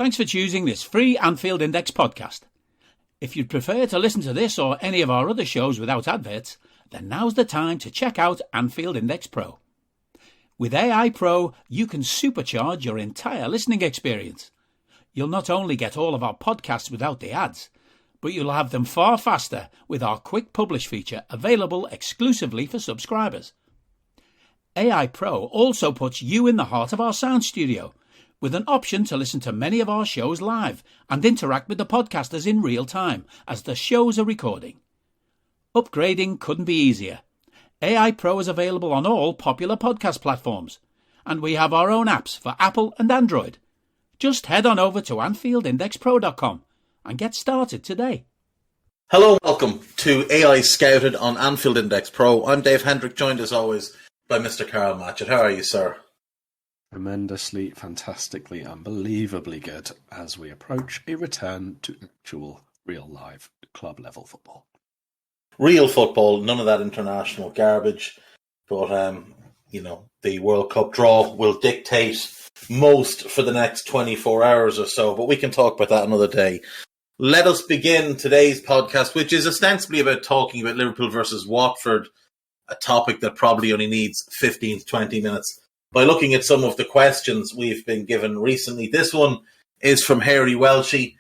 Thanks for choosing this free Anfield Index podcast. If you'd prefer to listen to this or any of our other shows without adverts, then now's the time to check out Anfield Index Pro. With AI Pro, you can supercharge your entire listening experience. You'll not only get all of our podcasts without the ads, but you'll have them far faster with our quick publish feature available exclusively for subscribers. AI Pro also puts you in the heart of our sound studio, with an option to listen to many of our shows live and interact with the podcasters in real time as the shows are recording. Upgrading couldn't be easier. AI Pro is available on all popular podcast platforms, and we have our own apps for Apple and Android. Just head on over to AnfieldIndexPro.com and get started today. Hello and welcome to AI Scouted on Anfield Index Pro. I'm Dave Hendrick, joined as always by Mr. Carl Matchett. How are you, sir? Tremendously, fantastically, unbelievably good as we approach a return to actual, real, live, club-level football. Real football, none of that international garbage. But, the World Cup draw will dictate most for the next 24 hours or so. But we can talk about that another day. Let us begin today's podcast, which is ostensibly about talking about Liverpool versus Watford, a topic that probably only needs 15 to 20 minutes. By looking at some of the questions we've been given recently. This one is from Harry Welshie.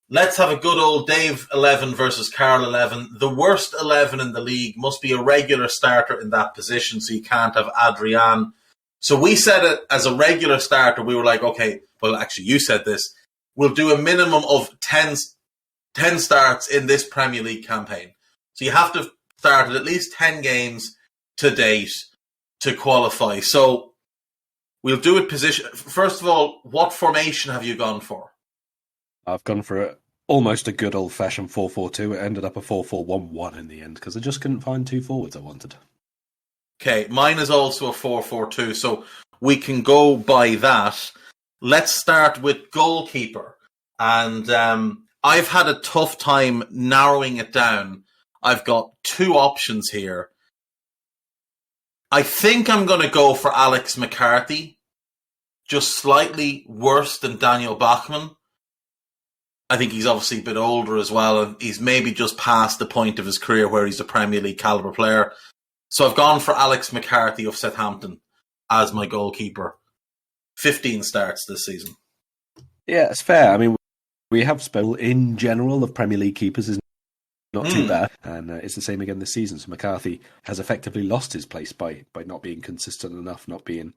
Let's have a good old Dave 11 versus Carl 11. The worst 11 in the league must be a regular starter in that position, so you can't have Adrian. So we said it as a regular starter. We were like, okay, well, actually, you said this. We'll do a minimum of 10 starts in this Premier League campaign. So you have to start at least 10 games to date to qualify. So we'll do it position. First of all, what formation have you gone for? I've gone for almost a good old-fashioned 4-4-2. It ended up a 4-4-1-1 in the end because I just couldn't find two forwards I wanted. Okay, mine is also a 4-4-2, so we can go by that. Let's start with goalkeeper. And I've had a tough time narrowing it down. I've got two options here. I think I'm going to go for Alex McCarthy, just slightly worse than Daniel Bachmann. I think he's obviously a bit older as well, and he's maybe just past the point of his career where he's a Premier League caliber player. So I've gone for Alex McCarthy of Southampton as my goalkeeper. 15 starts this season. Yeah, it's fair. I mean, we have spoken in general of Premier League keepers is not too bad, and it's the same again this season. So McCarthy has effectively lost his place by not being consistent enough, not being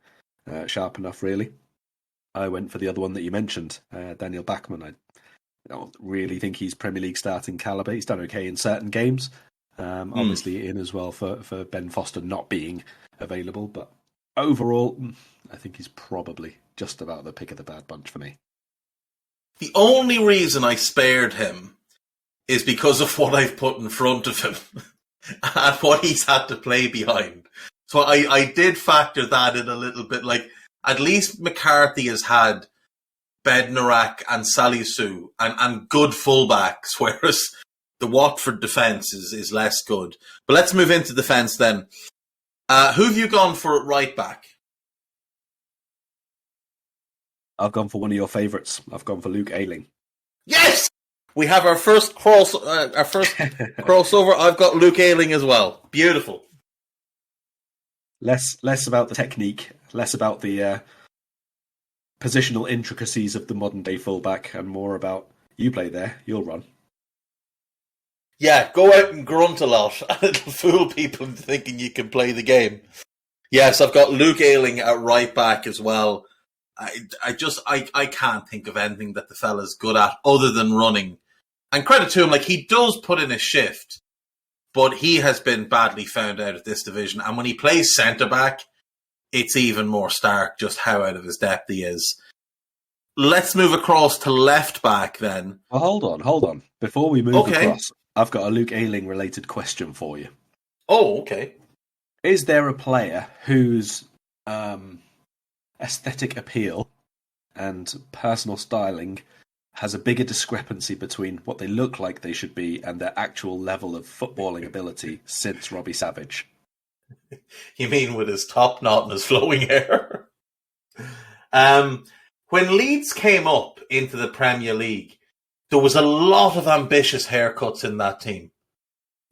sharp enough, really. I went for the other one that you mentioned, Daniel Bachmann. I don't really think he's Premier League starting calibre. He's done okay in certain games, obviously in as well for Ben Foster not being available, but overall, I think he's probably just about the pick of the bad bunch for me. The only reason I spared him is because of what I've put in front of him and what he's had to play behind. So I did factor that in a little bit. Like, at least McCarthy has had Bednarak and Salisu and good fullbacks, whereas the Watford defence is less good. But let's move into defence then. Who have you gone for at right back? I've gone for one of your favourites. I've gone for Luke Ayling. Yes! We have our first crossover. I've got Luke Ayling as well. Beautiful. Less about the technique, less about the positional intricacies of the modern day fullback, and more about you play there, you'll run. Yeah, go out and grunt a lot, and it'll fool people into thinking you can play the game. Yes, I've got Luke Ayling at right back as well. I can't think of anything that the fella's good at other than running. And credit to him, like, he does put in a shift, but he has been badly found out of this division. And when he plays centre-back, it's even more stark just how out of his depth he is. Let's move across to left-back then. Well, hold on. Before we move across, I've got a Luke Ayling-related question for you. Oh, okay. Is there a player whose aesthetic appeal and personal styling has a bigger discrepancy between what they look like they should be and their actual level of footballing ability since Robbie Savage? You mean with his top knot and his flowing hair? when Leeds came up into the Premier League, there was a lot of ambitious haircuts in that team.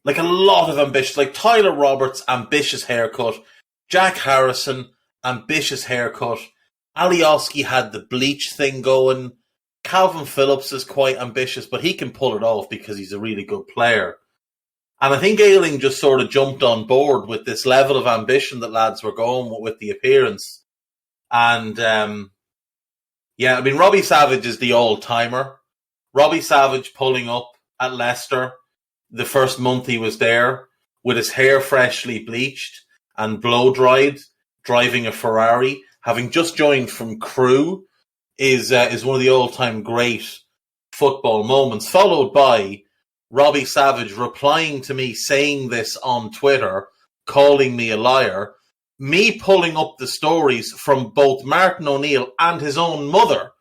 Like a lot of ambitious, like Tyler Roberts, ambitious haircut. Jack Harrison, ambitious haircut. Alioski had the bleach thing going. Calvin Phillips is quite ambitious, but he can pull it off because he's a really good player. And I think Ayling just sort of jumped on board with this level of ambition that lads were going with the appearance. And, Robbie Savage is the all-timer. Robbie Savage pulling up at Leicester the first month he was there with his hair freshly bleached and blow-dried, driving a Ferrari, having just joined from Crewe, is one of the all-time great football moments, followed by Robbie Savage replying to me saying this on Twitter, calling me a liar, me pulling up the stories from both Martin O'Neill and his own mother,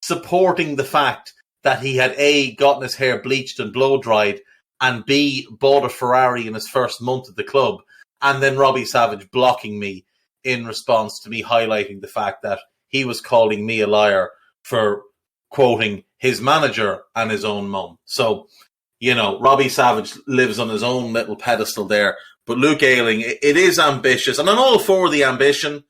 supporting the fact that he had A, gotten his hair bleached and blow-dried, and B, bought a Ferrari in his first month at the club, and then Robbie Savage blocking me in response to me highlighting the fact that he was calling me a liar for quoting his manager and his own mum. So, Robbie Savage lives on his own little pedestal there. But Luke Ayling, it is ambitious. And I'm all for the ambition,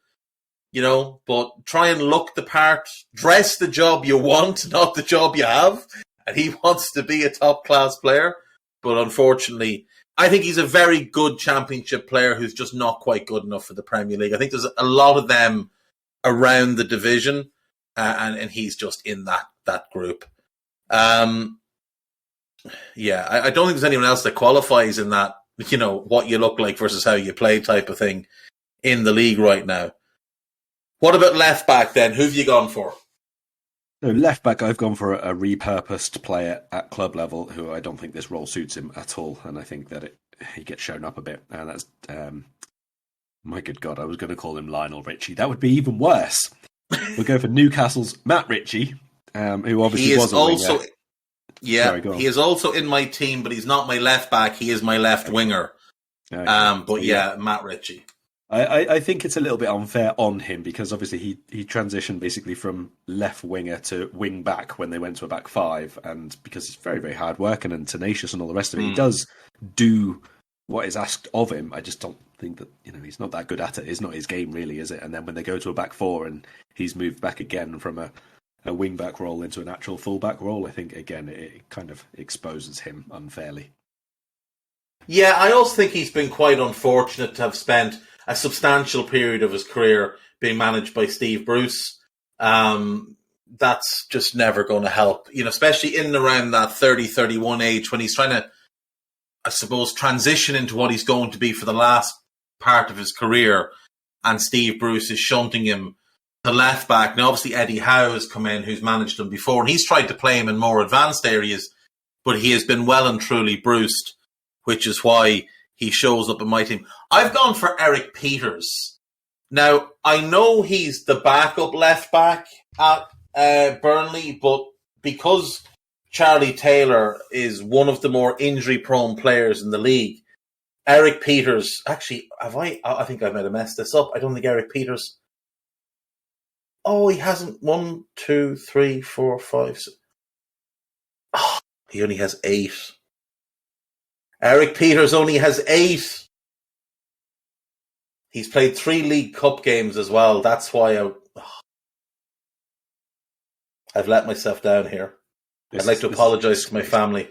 but try and look the part. Dress the job you want, not the job you have. And he wants to be a top-class player. But unfortunately, I think he's a very good championship player who's just not quite good enough for the Premier League. I think there's a lot of them around the division, and he's just in that group. I don't think there's anyone else that qualifies in that, what you look like versus how you play type of thing in the league right now. What about left back then? Who've you gone for? So left back, I've gone for a repurposed player at club level who I don't think this role suits him at all, and I think that he gets shown up a bit, and that's my good God, I was going to call him Lionel Ritchie. That would be even worse. We'll go for Newcastle's Matt Ritchie, who obviously was a winger. Yeah, he is also in my team, but he's not my left back. He is my left winger. Okay. Matt Ritchie. I think it's a little bit unfair on him because obviously he transitioned basically from left winger to wing back when they went to a back five, and because he's very, very hard working and tenacious and all the rest of it, he does do what is asked of him. I just don't think that he's not that good at it. It's not his game really, is it? And then when they go to a back four and he's moved back again from a wing back role into an actual full back role, I think again it kind of exposes him unfairly. Yeah, I also think he's been quite unfortunate to have spent a substantial period of his career being managed by Steve Bruce. That's just never going to help, especially in and around that 30-31 age when he's trying to, I suppose, transition into what he's going to be for the last part of his career. And Steve Bruce is shunting him to left back. Now, obviously, Eddie Howe has come in, who's managed him before, and he's tried to play him in more advanced areas, but he has been well and truly bruised, which is why he shows up in my team. I've gone for Eric Peters. Now, I know he's the backup left back at Burnley, but because Charlie Taylor is one of the more injury-prone players in the league, Eric Peters... Actually, I think I might have messed this up. I don't think Eric Peters... Oh, he hasn't... 1, 2, 3, 4, 5... 6... Oh, he only has 8. Eric Peters only has 8. He's played 3 League Cup games as well. That's why I've let myself down here. I'd like to apologise to my family.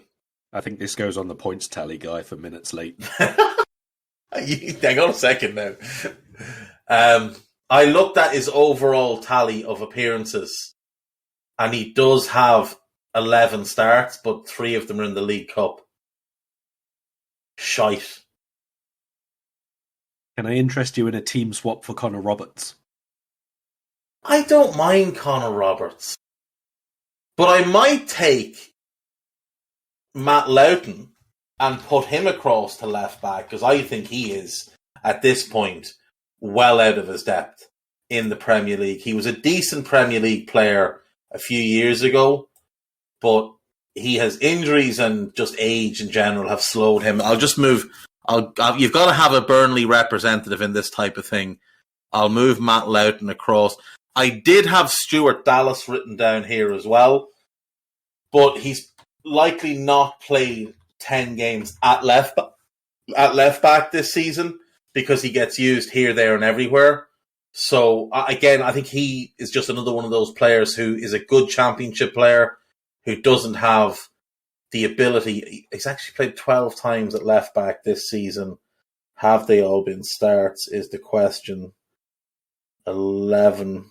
I think this goes on the points tally guy for minutes late. Hang on a second now. I looked at his overall tally of appearances, and he does have 11 starts, but 3 of them are in the League Cup. Shite. Can I interest you in a team swap for Connor Roberts? I don't mind Connor Roberts, but I might take Matt Loughton and put him across to left back, because I think he is, at this point, well out of his depth in the Premier League. He was a decent Premier League player a few years ago, but he has injuries and just age in general have slowed him. I'll just move... You've got to have a Burnley representative in this type of thing. I'll move Matt Loughton across. I did have Stuart Dallas written down here as well, but he's likely not played 10 games at left back this season because he gets used here, there, and everywhere. So, again, I think he is just another one of those players who is a good championship player who doesn't have the ability. He's actually played 12 times at left back this season. Have they all been starts is the question. 11.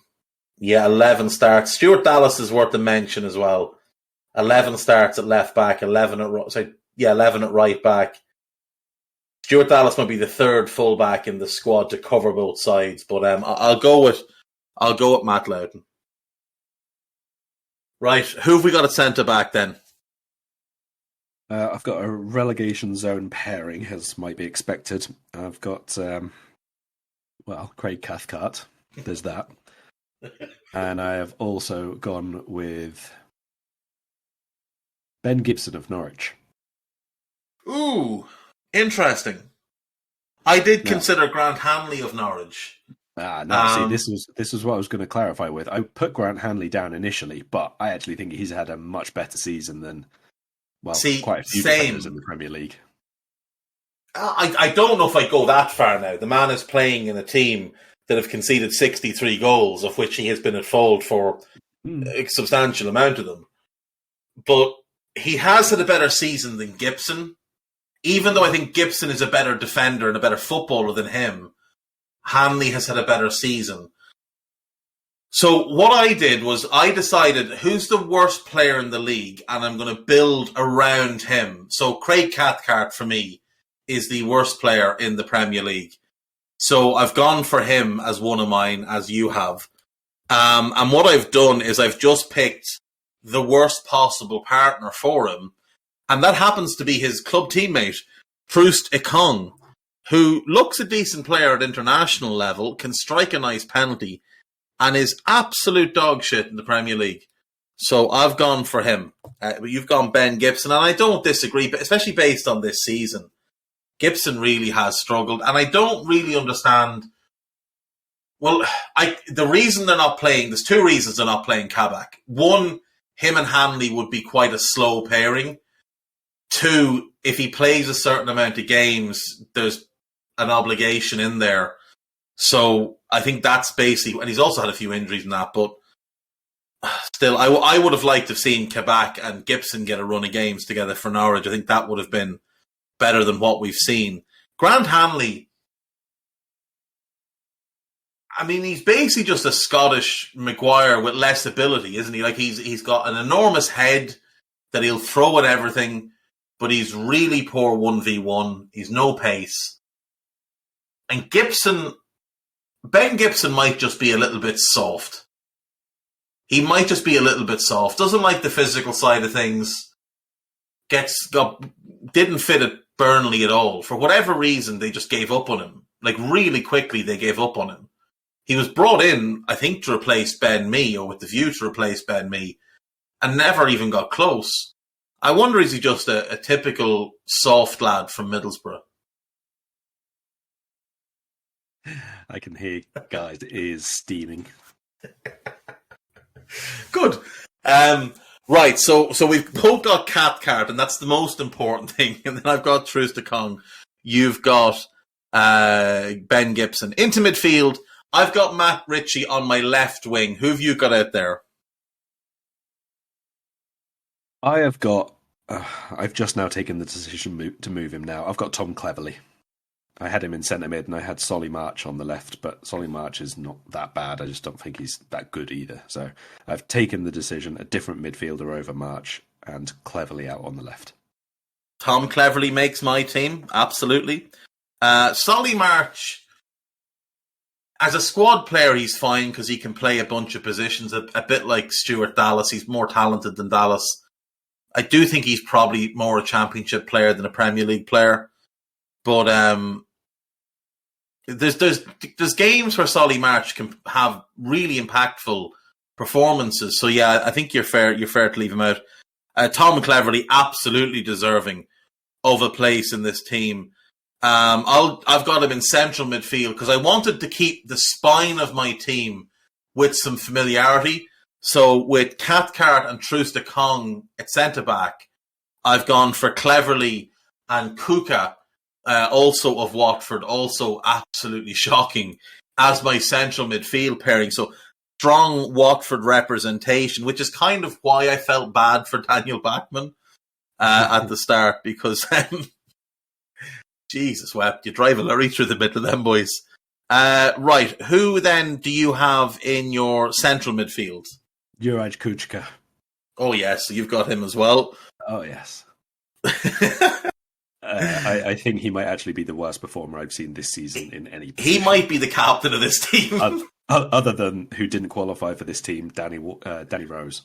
Yeah, 11 starts. Stuart Dallas is worth a mention as well. 11 starts at left back, 11 at right back. Stuart Dallas might be the third fullback in the squad to cover both sides, but I'll go with Matt Loudon. Right, who have we got at centre back then? I've got a relegation zone pairing, as might be expected. I've got Craig Cathcart. There's that, and I have also gone with Ben Gibson of Norwich. Ooh, interesting. I did consider Grant Hamley of Norwich. See, this was what I was going to clarify with. I put Grant Hanley down initially, but I actually think he's had a much better season than quite a few defenders in the Premier League. I don't know if I go that far now. The man is playing in a team that have conceded 63 goals, of which he has been at fault for a substantial amount of them. But he has had a better season than Gibson. Even though I think Gibson is a better defender and a better footballer than him, Hanley has had a better season. So what I did was I decided who's the worst player in the league, and I'm going to build around him. So Craig Cathcart, for me, is the worst player in the Premier League. So I've gone for him as one of mine, as you have. And what I've done is I've just picked the worst possible partner for him. And that happens to be his club teammate, Troost Ekong, who looks a decent player at international level, can strike a nice penalty, and is absolute dog shit in the Premier League. So I've gone for him. You've gone Ben Gibson, and I don't disagree, but especially based on this season. Gibson really has struggled, and I don't really understand. Well, the reason they're not playing, there's two reasons they're not playing Kabak. One, him and Hamley would be quite a slow pairing. Two, if he plays a certain amount of games, there's an obligation in there. So I think that's basically, and he's also had a few injuries in that, but still, I would have liked to have seen Kabak and Gibson get a run of games together for Norwich. I think that would have been better than what we've seen. Grant Hanley, I mean, he's basically just a Scottish Maguire with less ability, isn't he? Like he's got an enormous head that he'll throw at everything, but he's really poor 1v1. He's no pace. And Ben Gibson might just be a little bit soft. He might just be a little bit soft. Doesn't like the physical side of things. Didn't fit at Burnley at all. For whatever reason, they just gave up on him. Like really quickly, they gave up on him. He was brought in, I think, to replace Ben Mee, or with the view to replace Ben Mee, and never even got close. I wonder, is he just a typical soft lad from Middlesbrough? I can hear guys' ears steaming. Good. Right, so we've both got Cathcart, and that's the most important thing. And then I've got Troost Ekong. You've got Ben Gibson. Into midfield, I've got Matt Ritchie on my left wing. Who have you got out there? I have got... I've just now taken the decision to move him now. I've got Tom Cleverley. I had him in centre mid, and I had Solly March on the left, but Solly March is not that bad. I just don't think he's that good either. So I've taken the decision, a different midfielder over March, and Cleverley out on the left. Tom Cleverley makes my team, absolutely. Solly March, as a squad player, he's fine because he can play a bunch of positions, a bit like Stuart Dallas. He's more talented than Dallas. I do think he's probably more a championship player than a Premier League player. But there's games where Solly March can have really impactful performances. So yeah, I think you're fair to leave him out. Tom Cleverley, absolutely deserving of a place in this team. I've got him in central midfield because I wanted to keep the spine of my team with some familiarity. So with Cathcart and Troost Kong at centre-back, I've gone for Cleverley and Kuka, also of Watford, also absolutely shocking, as my central midfield pairing. So strong Watford representation, which is kind of why I felt bad for Daniel Bachmann at the start, because Jesus wept, you drive a lorry through the middle of them boys. Right, who then do you have in your central midfield? Juraj Kuchka. Oh yes, so you've got him as well. Oh yes. I think he might actually be the worst performer I've seen this season in any position. He might be the captain of this team. Other than who didn't qualify for this team, Danny Rose.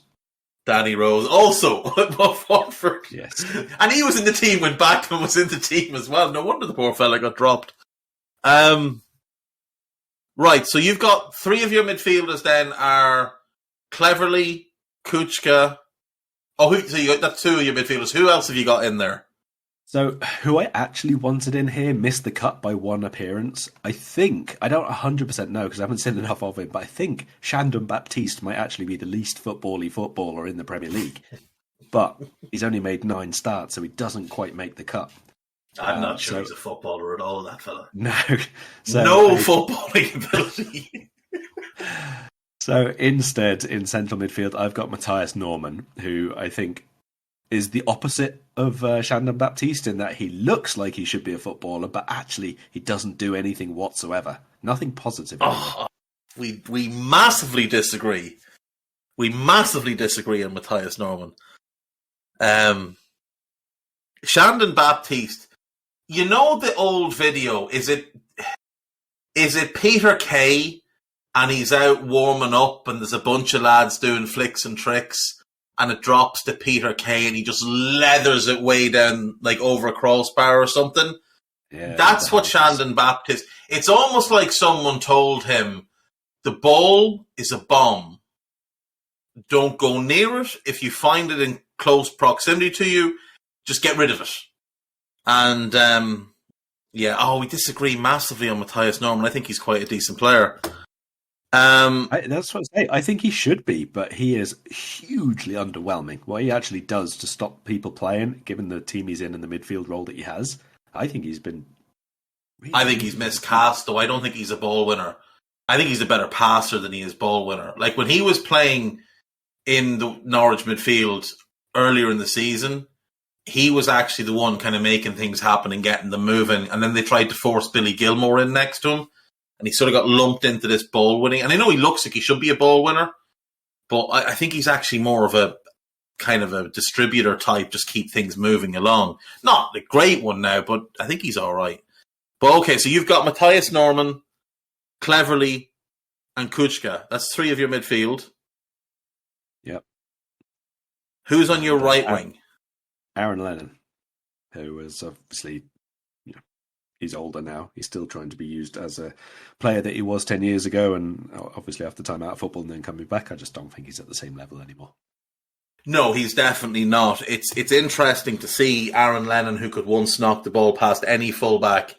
Danny Rose, also of Watford. Yes. And he was in the team when Bachmann was in the team as well. No wonder the poor fella got dropped. Right, so you've got three of your midfielders then are Cleverley, Kuchka. That's two of your midfielders. Who else have you got in there? So, who I actually wanted in here missed the cut by one appearance. I don't 100% know because I haven't seen enough of him, but I think Shandon Baptiste might actually be the least footballer in the Premier League. But he's only made 9 starts, so he doesn't quite make the cut. I'm not sure he's a footballer at all, that fella. No. No footballing ability. So instead, in central midfield, I've got Mathias Norman, who I think is the opposite of Shandon Baptiste in that he looks like he should be a footballer, but actually he doesn't do anything whatsoever. Nothing positive. We massively disagree. We massively disagree on Mathias Norman. Shandon Baptiste, you know the old video, is it Peter Kay and he's out warming up and there's a bunch of lads doing flicks and tricks and it drops to Peter Kay and he just leathers it way down like over a crossbar or something? Yeah, that's what Shandon Baptiste... It's almost like someone told him, the ball is a bomb. Don't go near it. If you find it in close proximity to you, just get rid of it. And, we disagree massively on Mathias Norman. I think he's quite a decent player. That's what I say. I think he should be, but he is hugely underwhelming. What he actually does to stop people playing, given the team he's in and the midfield role that he has, I think he's been... I think he's miscast, though. I don't think he's a ball winner. I think he's a better passer than he is ball winner. Like, when he was playing in the Norwich midfield earlier in the season, he was actually the one kind of making things happen and getting them moving. And then they tried to force Billy Gilmore in next to him. And he sort of got lumped into this ball winning. And I know he looks like he should be a ball winner, but I think he's actually more of a kind of a distributor type, just keep things moving along. Not a great one now, but I think he's all right. But okay, so you've got Mathias Norman, Cleverley, and Kuchka. That's 3 of your midfield. Yep. Who's on your right wing? Aaron Lennon, who is obviously... He's older now. He's still trying to be used as a player that he was 10 years ago, and obviously after time out of football and then coming back, I just don't think he's at the same level anymore. No, he's definitely not. It's interesting to see Aaron Lennon, who could once knock the ball past any fullback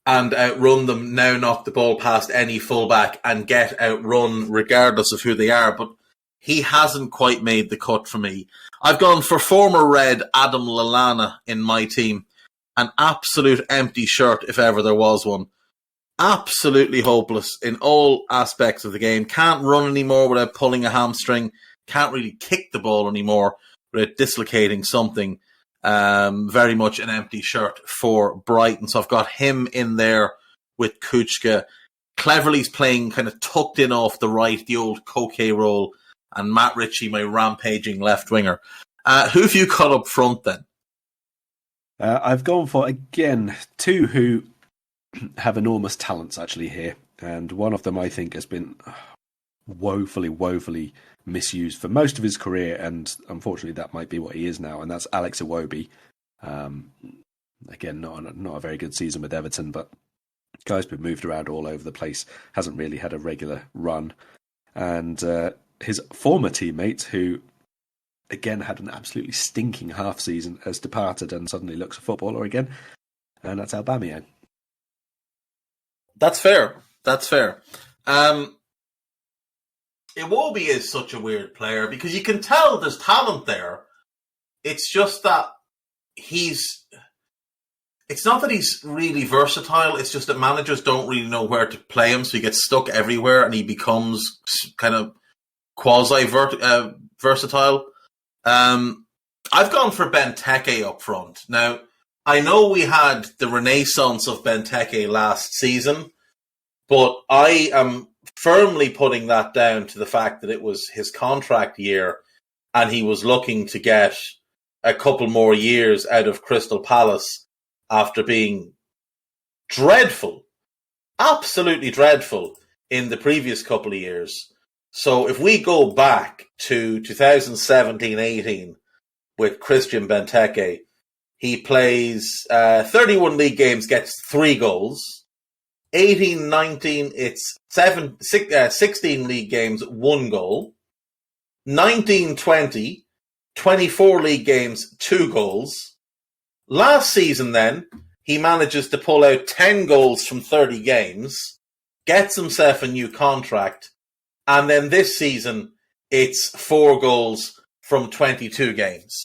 and outrun them, now knock the ball past any fullback and get outrun regardless of who they are, but he hasn't quite made the cut for me. I've gone for former Red Adam Lallana in my team. An absolute empty shirt, if ever there was one. Absolutely hopeless in all aspects of the game. Can't run anymore without pulling a hamstring. Can't really kick the ball anymore without dislocating something. Very much an empty shirt for Brighton. So I've got him in there with Kuchka. Cleverley's playing kind of tucked in off the right, the old Koke role. And Matt Ritchie, my rampaging left winger. Who have you cut up front then? I've gone for, again, 2 who have enormous talents actually here. And one of them, I think, has been woefully misused for most of his career. And unfortunately, that might be what he is now. And that's Alex Iwobi. Again, not a very good season with Everton, but guy's been moved around all over the place. Hasn't really had a regular run. And his former teammate, who... again, had an absolutely stinking half season, has departed and suddenly looks a footballer again. And that's Aubameyang. That's fair. Iwobi is such a weird player because you can tell there's talent there. It's just that it's not that he's really versatile. It's just that managers don't really know where to play him. So he gets stuck everywhere and he becomes kind of quasi-versatile. I've gone for Benteke up front. Now, I know we had the renaissance of Benteke last season, but I am firmly putting that down to the fact that it was his contract year and he was looking to get a couple more years out of Crystal Palace after being dreadful, absolutely dreadful in the previous couple of years. So if we go back to 2017-18 with Christian Benteke, he plays 31 league games, gets 3 goals. 18-19, it's 16 league games, 1 goal. 19-20, 24 league games, 2 goals. Last season then, he manages to pull out 10 goals from 30 games, gets himself a new contract, and then this season, it's 4 goals from 22 games.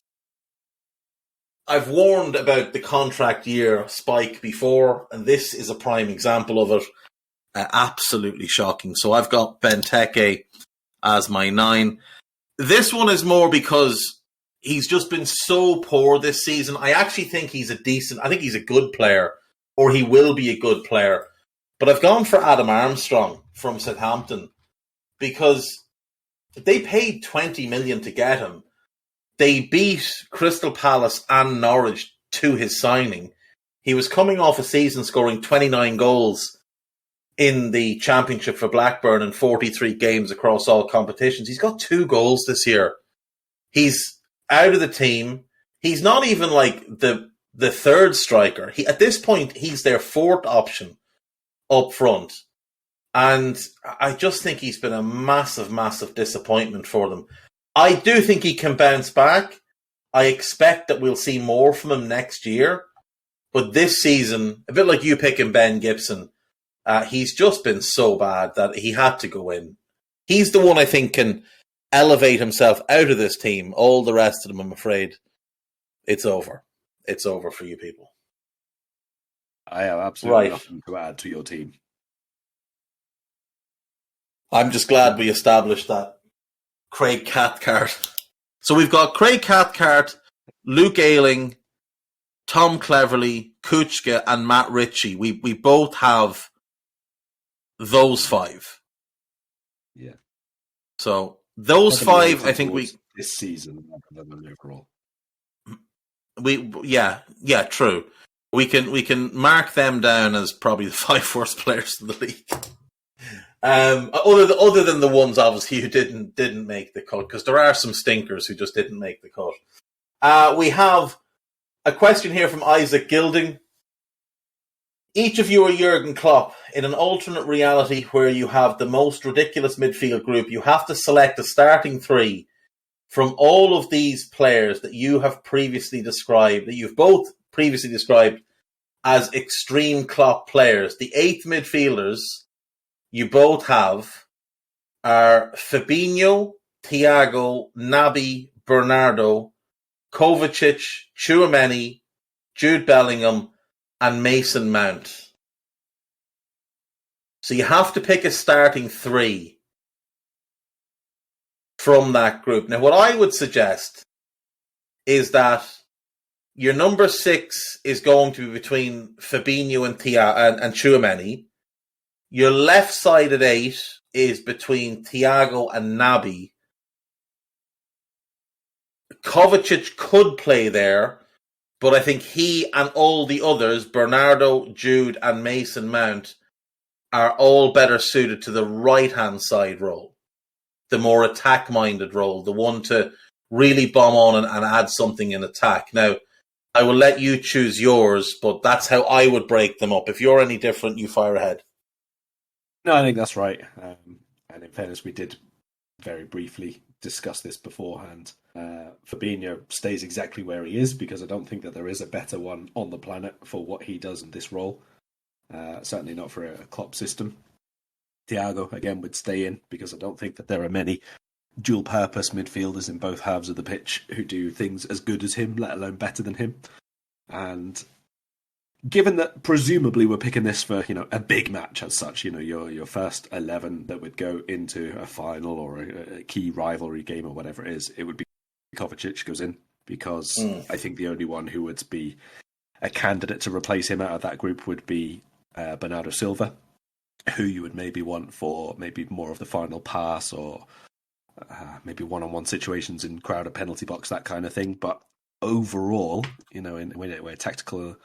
I've warned about the contract year spike before, and this is a prime example of it. Absolutely shocking. So I've got Benteke as my 9. This one is more because he's just been so poor this season. I actually think he's a good player, or he will be a good player. But I've gone for Adam Armstrong from Southampton because they paid 20 million to get him. They beat Crystal Palace and Norwich to his signing. He was coming off a season scoring 29 goals in the Championship for Blackburn in 43 games across all competitions. He's got 2 goals this year. He's out of the team. He's not even like the third striker. At this point, he's their 4th option up front. And I just think he's been a massive, massive disappointment for them. I do think he can bounce back. I expect that we'll see more from him next year. But this season, a bit like you picking Ben Gibson, he's just been so bad that he had to go in. He's the one I think can elevate himself out of this team. All the rest of them, I'm afraid, it's over. It's over for you people. I have absolutely nothing to add to your team. I'm just glad we established that. Craig Cathcart. So we've got Craig Cathcart, Luke Ayling, Tom Cleverley, Kuchka, and Matt Ritchie. We both have those 5. Yeah. So those 5, I think this season rather than overall. Yeah, true. We can mark them down as probably the 5 worst players in the league. Other than the ones obviously who didn't make the cut, because there are some stinkers who just didn't make the cut. We have a question here from Isaac Gilding. Each of you are Jurgen Klopp. In an alternate reality where you have the most ridiculous midfield group, you have to select a starting 3 from all of these players that you have previously described, that you've both previously described as extreme Klopp players. The 8 midfielders you both have are Fabinho, Thiago, Naby, Bernardo, Kovacic, Tchouaméni, Jude Bellingham, and Mason Mount. So you have to pick a starting 3 from that group. Now, what I would suggest is that your number 6 is going to be between Fabinho and Tchouaméni. Your left-sided 8 is between Thiago and Naby. Kovacic could play there, but I think he and all the others, Bernardo, Jude, and Mason Mount, are all better suited to the right-hand side role, the more attack-minded role, the one to really bomb on and add something in attack. Now, I will let you choose yours, but that's how I would break them up. If you're any different, you fire ahead. No, I think that's right. And in fairness, we did very briefly discuss this beforehand. Fabinho stays exactly where he is because I don't think that there is a better one on the planet for what he does in this role. Certainly not for a Klopp system. Thiago, again, would stay in because I don't think that there are many dual-purpose midfielders in both halves of the pitch who do things as good as him, let alone better than him. And given that presumably we're picking this for, a big match as such, your first 11 that would go into a final or a key rivalry game or whatever it is, it would be Kovacic goes in, because I think the only one who would be a candidate to replace him out of that group would be Bernardo Silva, who you would maybe want for maybe more of the final pass or maybe one-on-one situations in crowded penalty box, that kind of thing. But overall, where tactical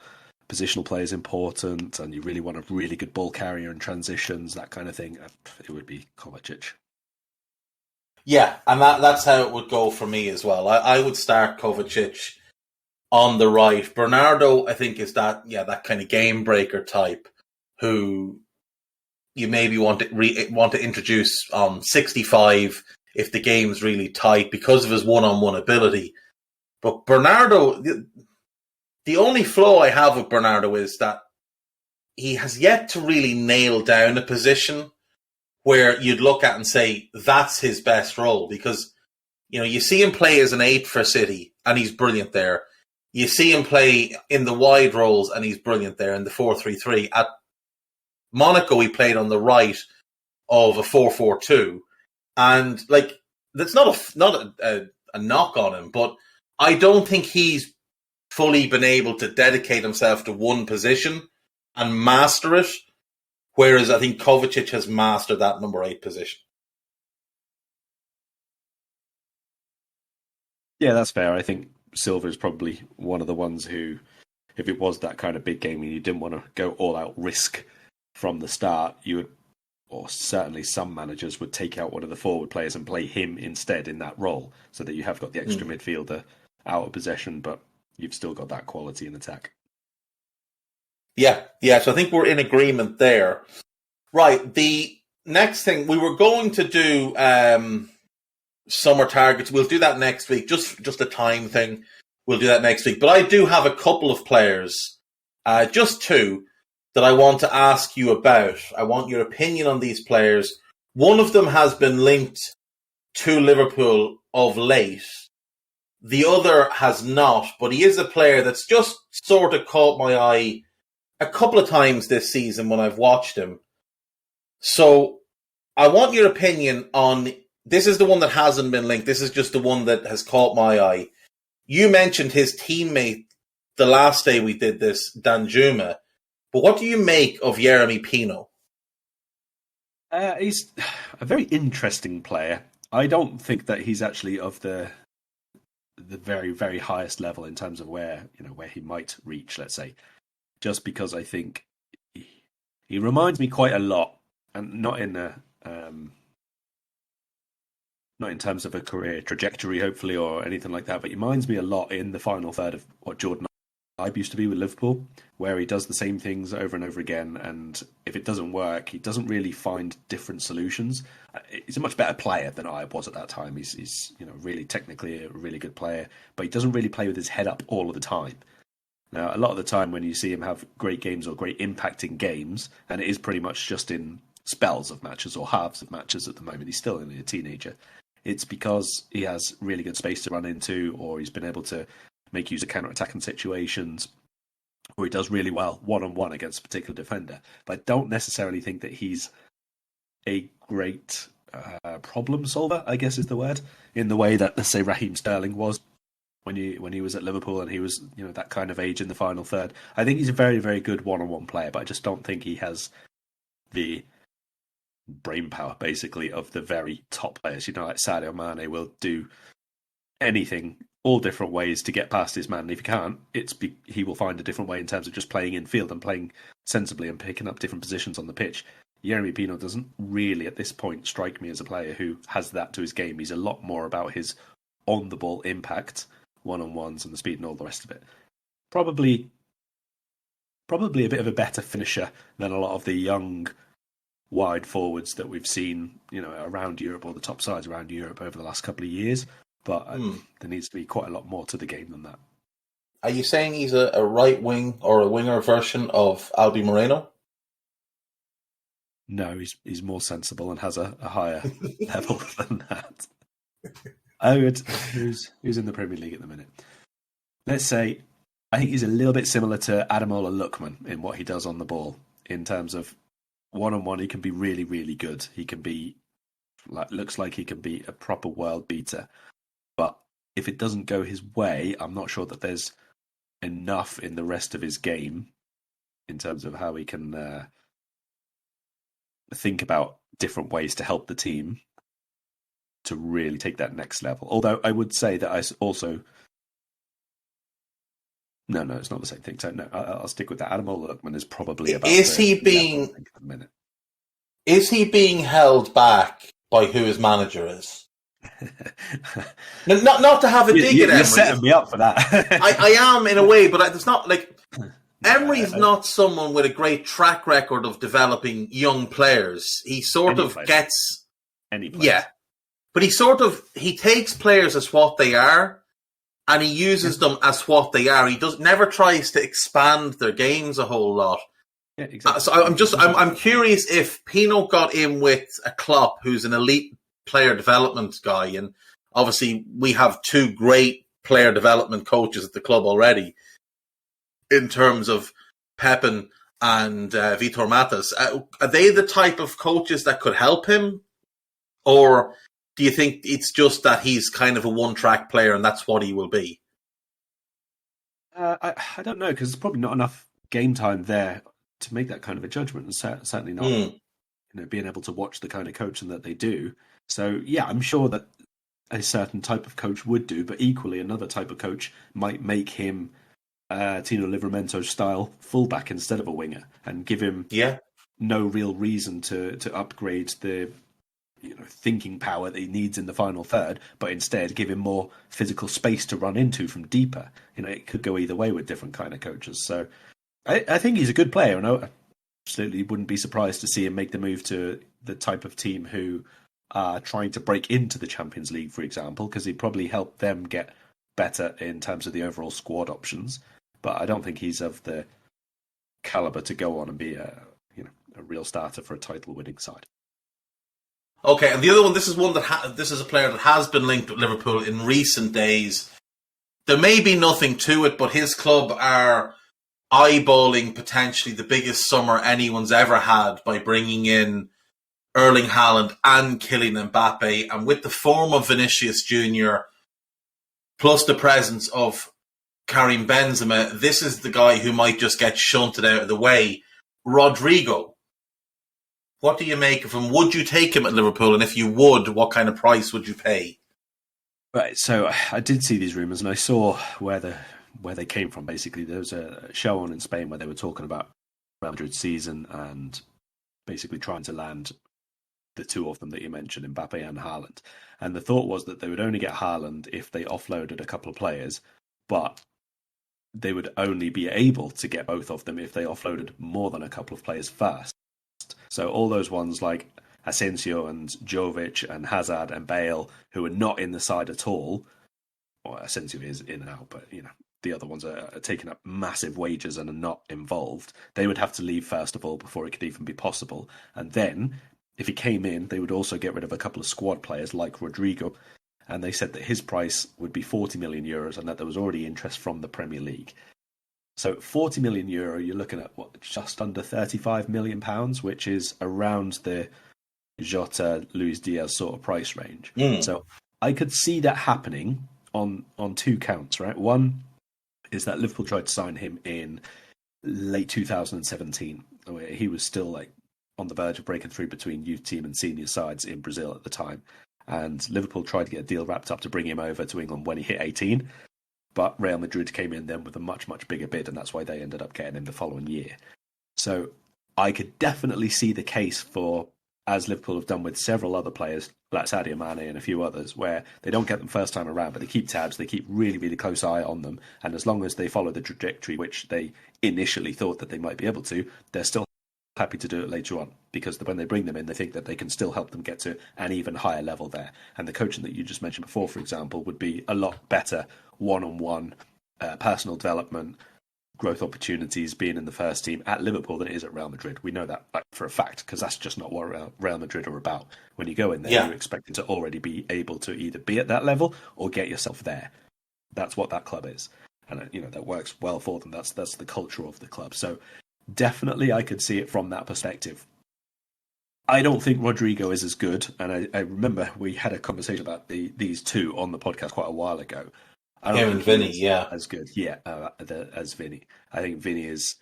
positional play is important and you really want a really good ball carrier in transitions, that kind of thing, it would be Kovacic. Yeah, and that's how it would go for me as well. I would start Kovacic on the right. Bernardo, I think, is that kind of game breaker type who you maybe want to introduce on 65 if the game's really tight because of his one-on-one ability. But Bernardo, the only flaw I have with Bernardo is that he has yet to really nail down a position where you'd look at and say that's his best role, because you see him play as an 8 for City and he's brilliant there. You see him play in the wide roles and he's brilliant there in the 4-3-3. At Monaco, he played on the right of a 4-4-2, and that's not a knock on him, but I don't think he's fully been able to dedicate himself to one position and master it. Whereas I think Kovacic has mastered that number 8 position. Yeah, that's fair. I think Silva is probably one of the ones who, if it was that kind of big game and you didn't want to go all out risk from the start, you would, or certainly some managers would take out one of the forward players and play him instead in that role, so that you have got the extra midfielder out of possession, but you've still got that quality in attack. Yeah. So I think we're in agreement there. Right. The next thing, we were going to do summer targets. We'll do that next week. Just a time thing. We'll do that next week. But I do have a couple of players, just 2, that I want to ask you about. I want your opinion on these players. One of them has been linked to Liverpool of late. The other has not, but he is a player that's just sort of caught my eye a couple of times this season when I've watched him. So I want your opinion on, this is the one that hasn't been linked. This is just the one that has caught my eye. You mentioned his teammate the last day we did this, Danjuma. But what do you make of Jeremy Pino? He's a very interesting player. I don't think that he's actually of the very, very highest level in terms of where he might reach, let's say. Just because I think he reminds me quite a lot, and not in terms of a career trajectory, hopefully, or anything like that, but he reminds me a lot in the final third of what Jordan Ibe used to be with Liverpool, where he does the same things over and over again, and if it doesn't work, he doesn't really find different solutions. He's a much better player than Ibe was at that time. He's really technically a really good player, but he doesn't really play with his head up all of the time. Now, a lot of the time when you see him have great games or great impacting games, and it is pretty much just in spells of matches or halves of matches at the moment, he's still only a teenager, it's because he has really good space to run into, or he's been able to make use of counter-attacking situations, or he does really well one-on-one against a particular defender. But I don't necessarily think that he's a great problem solver, I guess is the word, in the way that, let's say, Raheem Sterling was when he was at Liverpool and he was that kind of age in the final third. I think he's a very, very good one-on-one player, but I just don't think he has the brain power, basically, of the very top players. Like Sadio Mane will do anything, all different ways to get past his man. And if he can't, he will find a different way in terms of just playing in field and playing sensibly and picking up different positions on the pitch. Jeremy Pino doesn't really, at this point, strike me as a player who has that to his game. He's a lot more about his on-the-ball impact, one-on-ones and the speed and all the rest of it. Probably a bit of a better finisher than a lot of the young wide forwards that we've seen, around Europe, or the top sides around Europe over the last couple of years. But there needs to be quite a lot more to the game than that. Are you saying he's a right wing or a winger version of Albi Moreno? No, he's more sensible and has a higher level than that. Who's in the Premier League at the minute? Let's say, I think he's a little bit similar to Ademola Lookman in what he does on the ball. In terms of one-on-one, he can be really, really good. He can be, looks like he can be a proper world beater. But if it doesn't go his way, I'm not sure that there's enough in the rest of his game in terms of how he can think about different ways to help the team to really take that next level. Although I would say that I also... No, it's not the same thing. So no, I'll stick with that. Ademola Lookman is probably about... Is he being held back by who his manager is? not to have a dig at Emery. You're setting me up for that. I am in a way, but it's not like... Emery's not someone with a great track record of developing young players. He sort of gets... Any players. Yeah. But he takes players as what they are, and he uses them as what they are. He never tries to expand their games a whole lot. Yeah, exactly. So I'm curious if Pino got in with a Klopp, who's an elite player development guy, and obviously we have two great player development coaches at the club already, in terms of Pepin and Vitor Matas. Are they the type of coaches that could help him? Or do you think it's just that he's kind of a one-track player and that's what he will be? I don't know, because there's probably not enough game time there to make that kind of a judgment, and certainly not being able to watch the kind of coaching that they do. So, yeah, I'm sure that a certain type of coach would do, but equally another type of coach might make him Tino Livramento style fullback instead of a winger, and give him no real reason to upgrade the thinking power that he needs in the final third, but instead give him more physical space to run into from deeper. It could go either way with different kind of coaches. So I think he's a good player, and I absolutely wouldn't be surprised to see him make the move to the type of team who are trying to break into the Champions League, for example, because he'd probably help them get better in terms of the overall squad options. But I don't think he's of the caliber to go on and be a real starter for a title-winning side. Okay, and the other one, this is a player that has been linked with Liverpool in recent days. There may be nothing to it, but his club are eyeballing potentially the biggest summer anyone's ever had by bringing in Erling Haaland and Kylian Mbappe, and with the form of Vinicius Jr. plus the presence of Karim Benzema, this is the guy who might just get shunted out of the way. Rodrigo, what do you make of him? Would you take him at Liverpool? And if you would, what kind of price would you pay? Right, so I did see these rumours, and I saw where they came from. Basically, there was a show on in Spain where they were talking about Real Madrid's season and basically trying to land the two of them that you mentioned, Mbappe and Haaland. And the thought was that they would only get Haaland if they offloaded a couple of players, but they would only be able to get both of them if they offloaded more than a couple of players first. So all those ones like Asensio and Jovic and Hazard and Bale, who are not in the side at all, well, Asensio is in and out, but the other ones are taking up massive wages and are not involved. They would have to leave first of all before it could even be possible. And then, if he came in, they would also get rid of a couple of squad players like Rodrigo. And they said that his price would be 40 million euros and that there was already interest from the Premier League. So 40 million euro, you're looking at just under 35 million pounds, which is around the Jota, Luis Diaz sort of price range. So I could see that happening on two counts, right? One is that Liverpool tried to sign him in late 2017, where he was still on the verge of breaking through between youth team and senior sides in Brazil at the time. And Liverpool tried to get a deal wrapped up to bring him over to England when he hit 18. But Real Madrid came in then with a much, much bigger bid, and that's why they ended up getting him the following year. So I could definitely see the case for, as Liverpool have done with several other players, like Sadio Mane and a few others, where they don't get them first time around, but they keep tabs, they keep really, really close eye on them. And as long as they follow the trajectory, which they initially thought that they might be able to, they're still happy to do it later on, because when they bring them in, they think that they can still help them get to an even higher level there. And the coaching that you just mentioned before, for example, would be a lot better one-on-one personal development, growth opportunities being in the first team at Liverpool than it is at Real Madrid. We know that for a fact, because that's just not what Real Madrid are about. When you go in there, you're expected to already be able to either be at that level or get yourself there. That's what that club is. And, that works well for them. That's the culture of the club. So definitely I could see it from that perspective. I don't think Rodrigo is as good. And I remember we had a conversation about these two on the podcast quite a while ago. I don't think Vinny, as good. As Vinny. I think Vinny is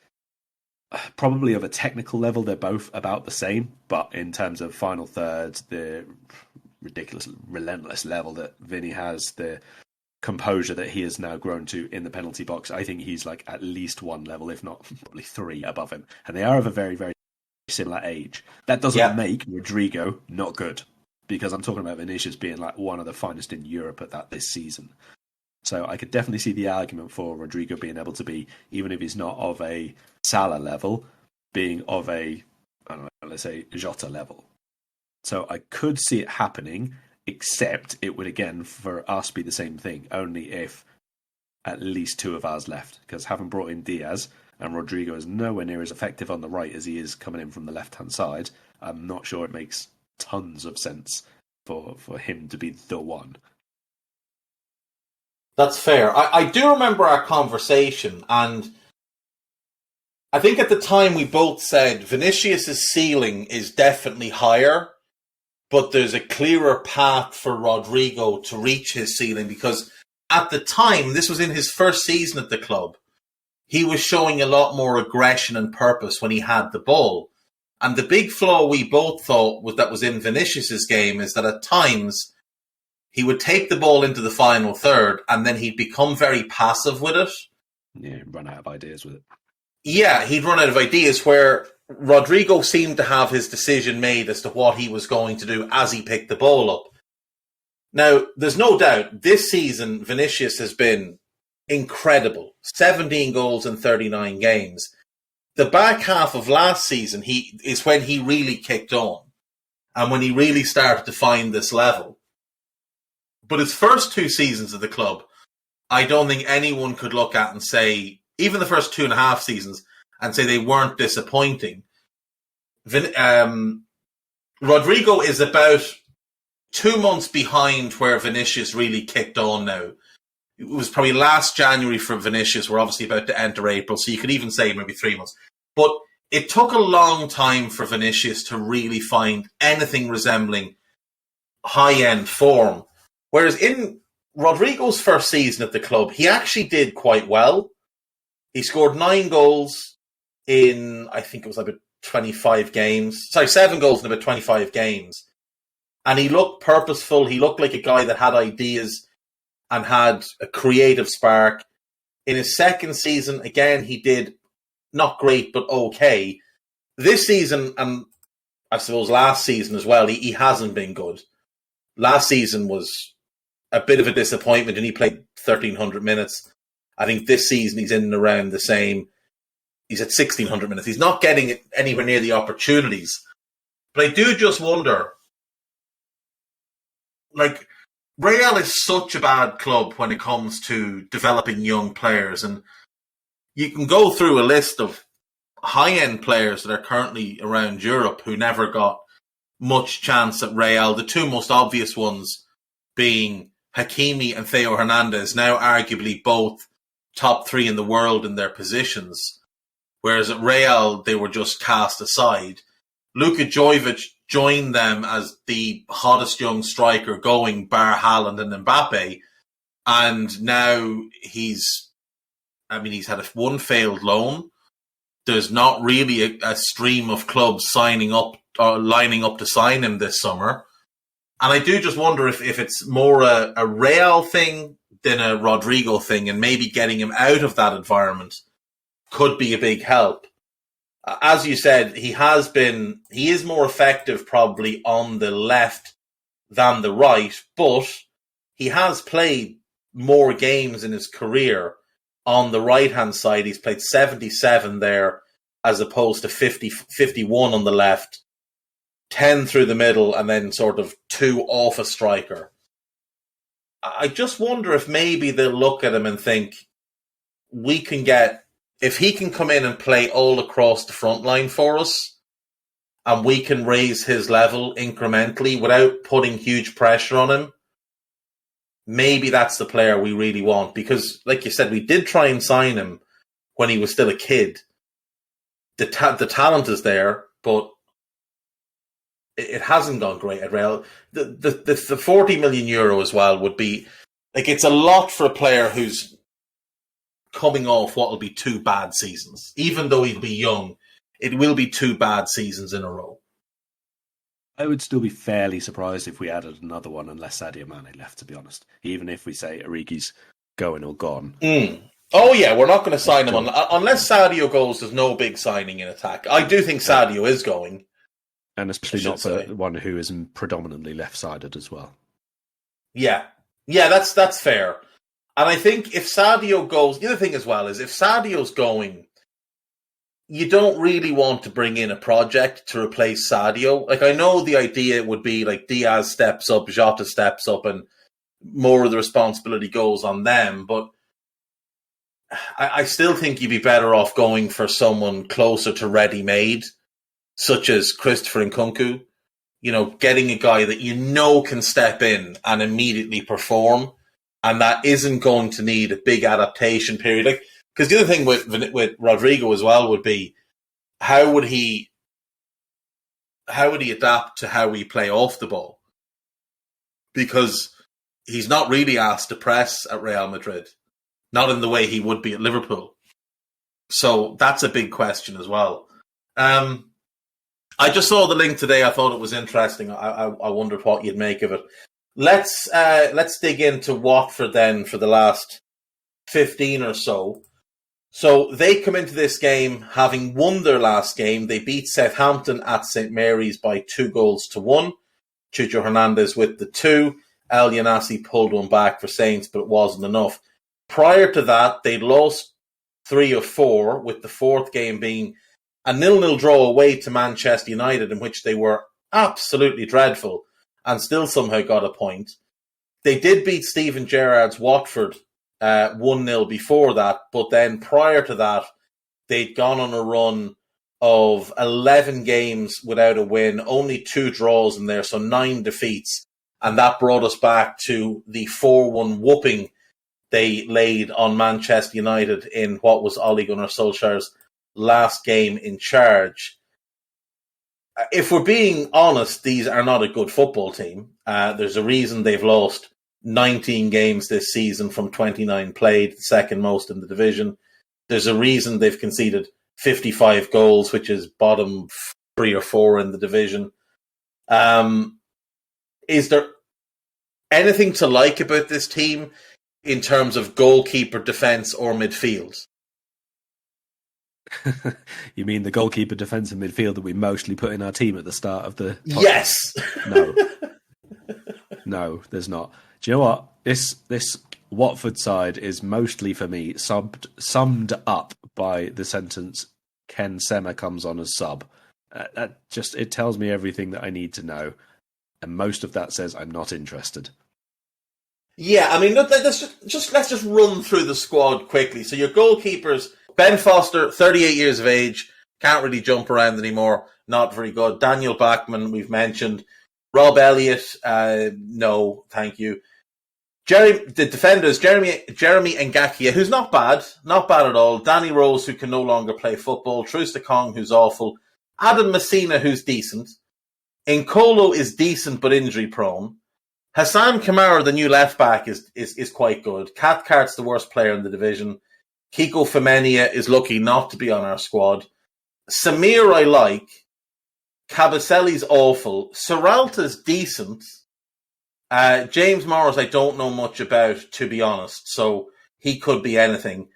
probably of a technical level. They're both about the same, but in terms of final thirds, the ridiculous, relentless level that Vinny has, the composure that he has now grown to in the penalty box, I think he's like at least one level, if not probably three above him. And they are of a very, very similar age. That doesn't make Rodrigo not good, because I'm talking about Vinicius being like one of the finest in Europe at that this season. So I could definitely see the argument for Rodrigo being able to be, even if he's not of a Salah level, being of a, I don't know, let's say Jota level. So I could see it happening, except it would again for us be the same thing, only if at least two of ours left. Because having brought in Diaz, and Rodrigo is nowhere near as effective on the right as he is coming in from the left-hand side, I'm not sure it makes tons of sense for him to be the one. That's fair. I do remember our conversation, and I think at the time we both said Vinicius' ceiling is definitely higher, but there's a clearer path for Rodrigo to reach his ceiling, because at the time, this was in his first season at the club, he was showing a lot more aggression and purpose when he had the ball. And the big flaw we both thought was in Vinicius' game is that at times he would take the ball into the final third and then he'd become very passive with it. Yeah, run out of ideas with it. Yeah, he'd run out of ideas, where Rodrigo seemed to have his decision made as to what he was going to do as he picked the ball up. Now, there's no doubt this season Vinicius has been incredible. 17 goals in 39 games. The back half of last season is when he really kicked on and when he really started to find this level. But his first two seasons of the club, I don't think anyone could look at and say, even the first 2.5 seasons, and say they weren't disappointing. Rodrigo is about 2 months behind where Vinicius really kicked on now. It was probably last January for Vinicius. We're obviously about to enter April, so you could even say maybe 3 months. But it took a long time for Vinicius to really find anything resembling high-end form. Whereas in Rodrigo's first season at the club, he actually did quite well. He scored 9 goals in, I think it was about 25 games. Sorry, 7 goals in about 25 games. And he looked purposeful. He looked like a guy that had ideas and had a creative spark. In his second season, again, he did not great, but okay. This season, and I suppose last season as well, he hasn't been good. Last season was a bit of a disappointment, and he played 1,300 minutes. I think this season he's in and around the same. He's at 1,600 minutes. He's not getting anywhere near the opportunities. But I do just wonder, like, Real is such a bad club when it comes to developing young players, and you can go through a list of high-end players that are currently around Europe who never got much chance at Real. The two most obvious ones being Hakimi and Theo Hernandez, now arguably both top 3 in the world in their positions, whereas at Real they were just cast aside. Luka Jovic joined them as the hottest young striker going, bar Haaland and Mbappe, and now he's had one failed loan. There's not really a stream of clubs signing up or lining up to sign him this summer. And I do just wonder if it's more a Real thing than a Rodrigo thing, and maybe getting him out of that environment could be a big help. As you said, he is more effective probably on the left than the right, but he has played more games in his career on the right-hand side. He's played 77 there as opposed to 51 on the left, 10 through the middle, and then sort of 2 off a striker. I just wonder if maybe they'll look at him and think, we can get if he can come in and play all across the front line for us, and we can raise his level incrementally without putting huge pressure on him, maybe that's the player we really want. Because, like you said, we did try and sign him when he was still a kid. The talent is there, but it hasn't gone great at Real. The 40 million euro as well would be, like, it's a lot for a player who's coming off what will be 2 bad seasons. Even though he'll be young, it will be 2 bad seasons in a row. I would still be fairly surprised if we added another one unless Sadio Mane left, to be honest. Even if we say Origi's going or gone. Oh, yeah, we're not going to sign him. Unless Sadio goes, there's no big signing in attack. I do think Sadio is going. And especially not for one who is predominantly left-sided as well. Yeah, that's fair. And I think if Sadio goes, the other thing as well is if Sadio's going, you don't really want to bring in a project to replace Sadio. Like, I know the idea would be like Diaz steps up, Jota steps up, and more of the responsibility goes on them. But I still think you'd be better off going for someone closer to ready-made, such as Christopher Nkunku. You know, getting a guy that you know can step in and immediately perform, and that isn't going to need a big adaptation period. Like, because the other thing with Rodrigo as well would be how would he adapt to how we play off the ball? Because he's not really asked to press at Real Madrid, not in the way he would be at Liverpool. So that's a big question as well. I just saw the link today. I thought it was interesting. I wondered what you'd make of it. Let's dig into Watford then for the last 15 or so. So they come into this game having won their last game. They beat Southampton at St Mary's by 2-1. Chucho Hernandez with the 2. El Yanassi pulled one back for Saints, but it wasn't enough. Prior to that, they lost 3 of 4, with the 4th game being a 0-0 draw away to Manchester United, in which they were absolutely dreadful and still somehow got a point. They did beat Steven Gerrard's Watford 1-0 before that, but then prior to that, they'd gone on a run of 11 games without a win, only 2 draws in there, so 9 defeats. And that brought us back to the 4-1 whooping they laid on Manchester United in what was Ole Gunnar Solskjaer's last game in charge. If we're being honest, these are not a good football team. There's a reason they've lost 19 games this season from 29 played, the second most in the division. There's a reason they've conceded 55 goals, which is bottom 3 or 4 in the division. Is there anything to like about this team in terms of goalkeeper, defence, or midfield? You mean the goalkeeper, defence, and midfield that we mostly put in our team at the start of the podcast? Yes. No, there's not. Do you know what? This Watford side is mostly, for me, summed up by the sentence, Ken Sema comes on as sub. It tells me everything that I need to know. And most of that says I'm not interested. Yeah, I mean, let's just run through the squad quickly. So your goalkeepers, Ben Foster, 38 years of age, can't really jump around anymore, not very good. Daniel Bachmann, we've mentioned. Rob Elliott, no, thank you. The defenders, Jeremy Ngakia, who's not bad at all. Danny Rose, who can no longer play football. Troosta Kong, who's awful. Adam Messina, who's decent. Nkolo is decent but injury prone. Hassan Kamara, the new left back, is quite good. Cathcart's the worst player in the division. Kiko Femenia is lucky not to be on our squad. Samir I like. Cabaselli's awful. Serralta's decent. James Morris I don't know much about, to be honest, so he could be anything.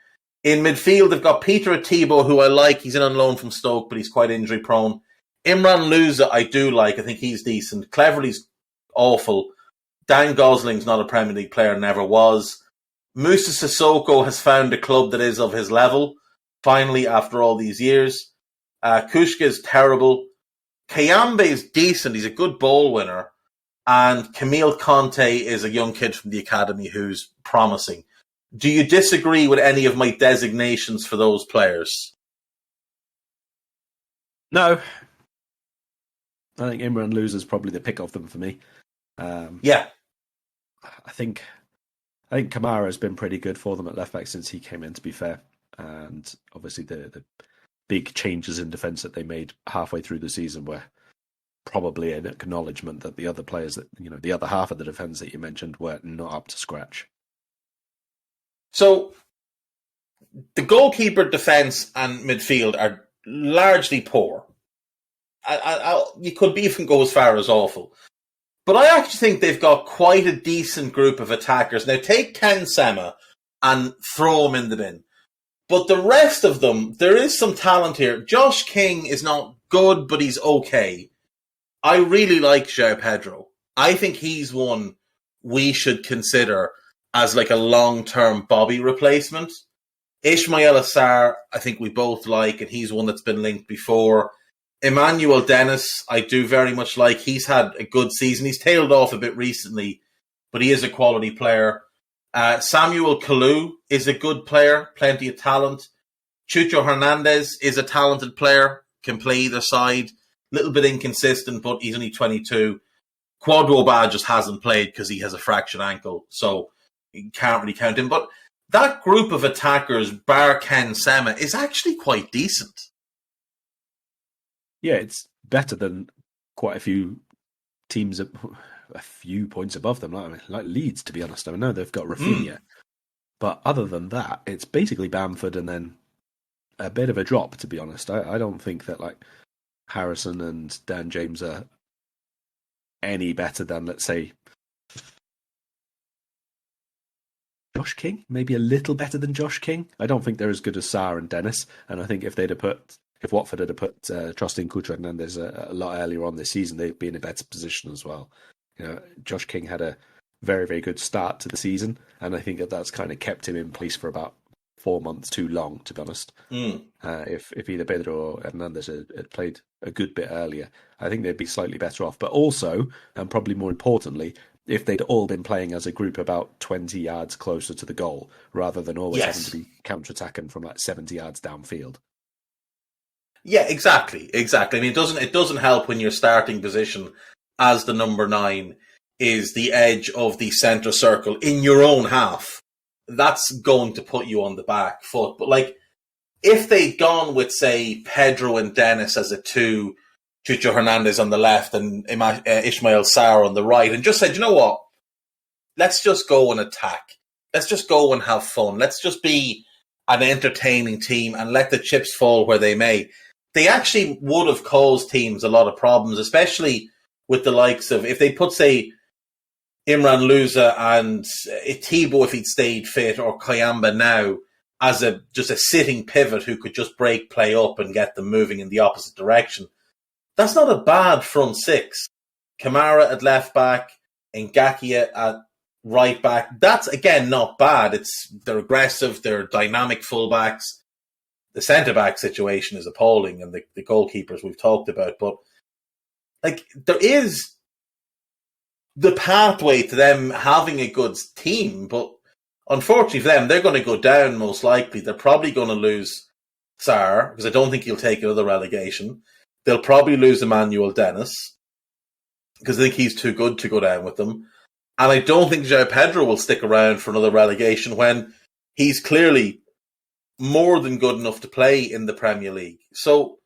In midfield, they've got Peter Atibo, who I like. He's in on loan from Stoke, but he's quite injury prone. Imran Louza I do like. I think he's decent. Cleverley's awful. Dan Gosling's not a Premier League player, never was. Moussa Sissoko has found a club that is of his level, finally, after all these years. Kushka is terrible. Kayambe is decent. He's a good ball winner. And Camille Conte is a young kid from the academy who's promising. Do you disagree with any of my designations for those players? No. I think Imran Luzer's probably the pick of them for me. Yeah. I think Kamara has been pretty good for them at left back since he came in, to be fair. And obviously the big changes in defence that they made halfway through the season were probably an acknowledgement that the other players that, the other half of the defence that you mentioned were not up to scratch. So the goalkeeper, defence and midfield are largely poor. You could even go as far as awful. But I actually think they've got quite a decent group of attackers. Now, take Ken Sema and throw him in the bin. But the rest of them, there is some talent here. Josh King is not good, but he's okay. I really like João Pedro. I think he's one we should consider as like a long-term Bobby replacement. Ismail Assar, I think we both like, and he's one that's been linked before. Emmanuel Dennis, I do very much like. He's had a good season. He's tailed off a bit recently, but he is a quality player. Samuel Kalou is a good player, plenty of talent. Chucho Hernandez is a talented player, can play either side. Little bit inconsistent, but he's only 22. Quadro just hasn't played because he has a fractured ankle, so you can't really count him. But that group of attackers, bar Ken Sema, is actually quite decent. Yeah, it's better than quite a few teams a few points above them, like Leeds, to be honest. I know they've got Rafinha, but other than that, it's basically Bamford and then a bit of a drop, to be honest. I don't think that like Harrison and Dan James are any better than, let's say, Josh King, maybe a little better than Josh King. I don't think they're as good as Sarr and Dennis, and I think if Watford had put Trustin Cucho Hernandez a lot earlier on this season, they'd be in a better position as well. Josh King had a very, very good start to the season, and I think that's kind of kept him in place for about 4 months too long, to be honest. If either Pedro or Hernandez had played a good bit earlier, I think they'd be slightly better off. But also, and probably more importantly, if they'd all been playing as a group about 20 yards closer to the goal, rather than always having to be counter-attacking from like 70 yards downfield. Yeah, exactly. I mean, it doesn't help when your starting position as the number 9 is the edge of the centre circle in your own half. That's going to put you on the back foot. But like, if they'd gone with, say, Pedro and Dennis as a 2, Chucho Hernandez on the left and Ismail Sarr on the right, and just said, you know what? Let's just go and attack. Let's just go and have fun. Let's just be an entertaining team and let the chips fall where they may. They actually would have caused teams a lot of problems, especially with the likes of, if they put, say, Imran Louza and Thibaut if he'd stayed fit, or Kayamba now as just a sitting pivot who could just break play up and get them moving in the opposite direction. That's not a bad front six. Kamara at left back, Ngakia at right back. That's, again, not bad. They're aggressive, they're dynamic fullbacks. The centre-back situation is appalling, and the goalkeepers we've talked about. But like, there is the pathway to them having a good team, but unfortunately for them, they're going to go down most likely. They're probably going to lose Sarr, because I don't think he'll take another relegation. They'll probably lose Emmanuel Dennis, because I think he's too good to go down with them. And I don't think João Pedro will stick around for another relegation when he's clearly more than good enough to play in the Premier League. So,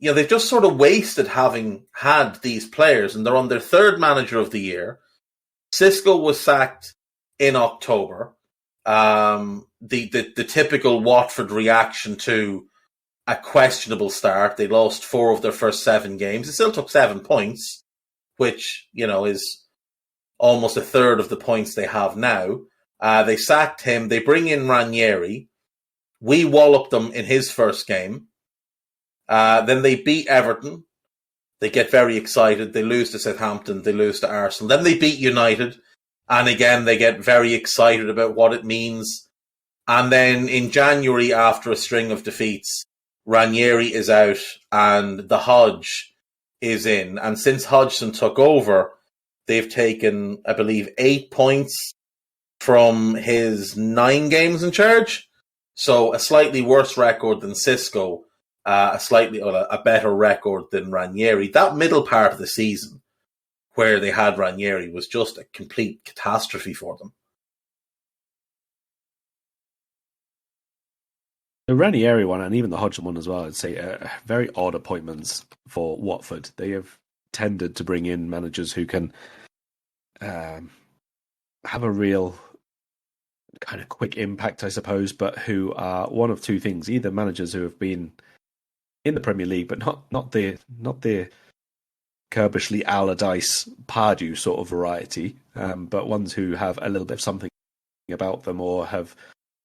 they've just sort of wasted having had these players, and they're on their 3rd manager of the year. Xisco was sacked in October. The typical Watford reaction to a questionable start. They lost 4 of their first 7 games. They still took 7 points, which, is almost a third of the points they have now. They sacked him. They bring in Ranieri. We walloped them in his first game. Then they beat Everton. They get very excited. They lose to Southampton. They lose to Arsenal. Then they beat United. And again, they get very excited about what it means. And then in January, after a string of defeats, Ranieri is out and the Hodge is in. And since Hodgson took over, they've taken, I believe, 8 points from his 9 games in charge. So a slightly worse record than Xisco, a better record than Ranieri. That middle part of the season where they had Ranieri was just a complete catastrophe for them. The Ranieri one and even the Hodgson one as well, I'd say very odd appointments for Watford. They have tended to bring in managers who can have a real kind of quick impact, I suppose, but who are one of two things: either managers who have been in the Premier League, but not the Kerbishley, Allardyce, Pardew sort of variety, but ones who have a little bit of something about them or have